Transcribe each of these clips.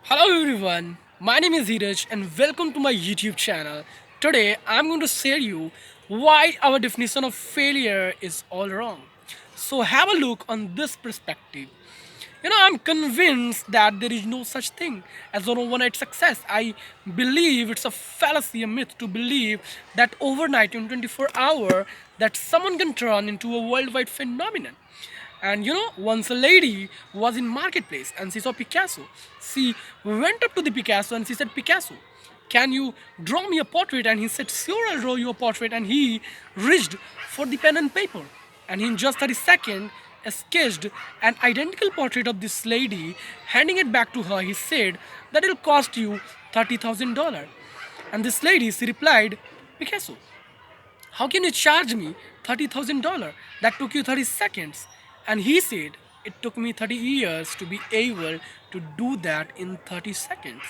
Hello everyone, my name is thiS and welcome to my YouTube channel. Today I'm going to share you why our definition of failure is all wrong. So have a look on this perspective. I'm convinced that there is no such thing as an overnight success. I believe it's a fallacy, a myth to believe that overnight in 24 hours that someone can turn into a worldwide phenomenon. And once a lady was in marketplace and she saw Picasso. She went up to the Picasso and she said, Picasso, can you draw me a portrait? And he said, sure, I'll draw you a portrait. And he reached for the pen and paper. And in just 30 seconds, sketched an identical portrait of this lady. Handing it back to her, he said, that will cost you $30,000. And this lady, she replied, Picasso, how can you charge me $30,000? That took you 30 seconds. And he said, it took me 30 years to be able to do that in 30 seconds.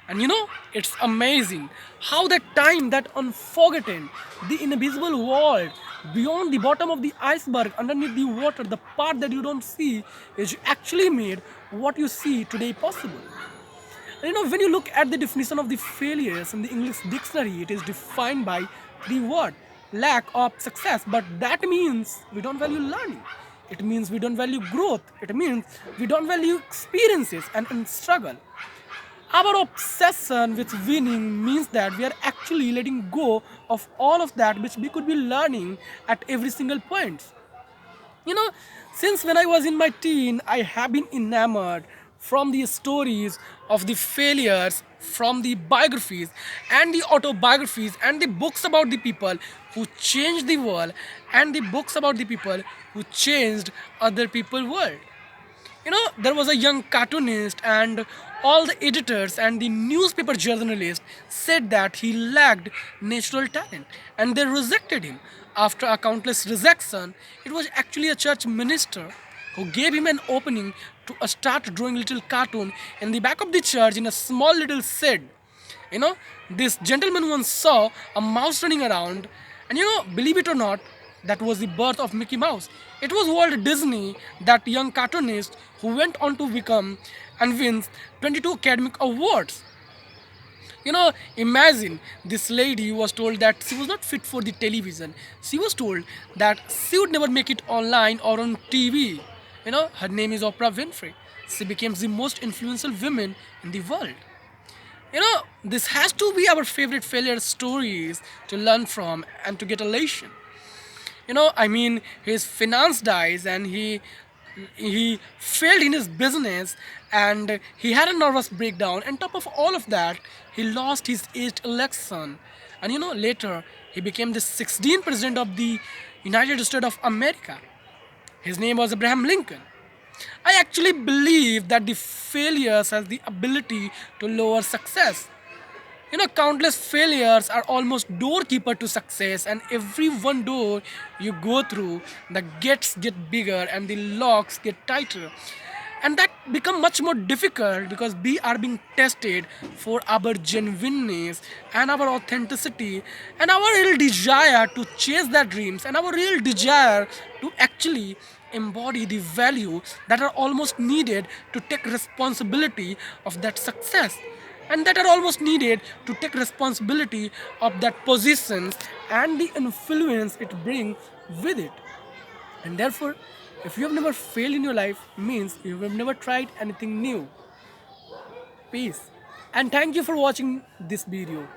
And it's amazing how that time, that unforgotten, the invisible world, beyond the bottom of the iceberg, underneath the water, the part that you don't see, is actually made what you see today possible. When you look at the definition of the failures in the English dictionary, it is defined by the word lack of success. But that means we don't value learning. It means we don't value growth. It means we don't value experiences and struggle. Our obsession with winning means that we are actually letting go of all of that which we could be learning at every single point. You know, since when I was in my teen, I have been enamored from the stories of the failures, from the biographies and the autobiographies and the books about the people who changed the world and the books about the people who changed other people's world. There was a young cartoonist, and all the editors and the newspaper journalists said that he lacked natural talent and they rejected him. After a countless rejection, it was actually a church minister who gave him an opening to start drawing little cartoon in the back of the church in a small little shed. This gentleman once saw a mouse running around, and believe it or not, that was the birth of Mickey Mouse. It was Walt Disney, that young cartoonist who went on to become and wins 22 academic awards. Imagine this lady was told that she was not fit for the television. She was told that she would never make it online or on TV. Her name is Oprah Winfrey. She became the most influential woman in the world. This has to be our favorite failure stories to learn from and to get elation. His finance dies and he failed in his business and he had a nervous breakdown. On top of all of that, he lost his 8th election. And later he became the 16th president of the United States of America. His name was Abraham Lincoln. I actually believe that the failures has the ability to lower success. Countless failures are almost doorkeeper to success, and every one door you go through, the gates get bigger and the locks get tighter. And that become much more difficult because we are being tested for our genuineness and our authenticity and our real desire to chase their dreams and our real desire to actually embody the value that are almost needed to take responsibility of that success and that are almost needed to take responsibility of that position and the influence it brings with it. And therefore, if you have never failed in your life, means you have never tried anything new. Peace. And thank you for watching this video.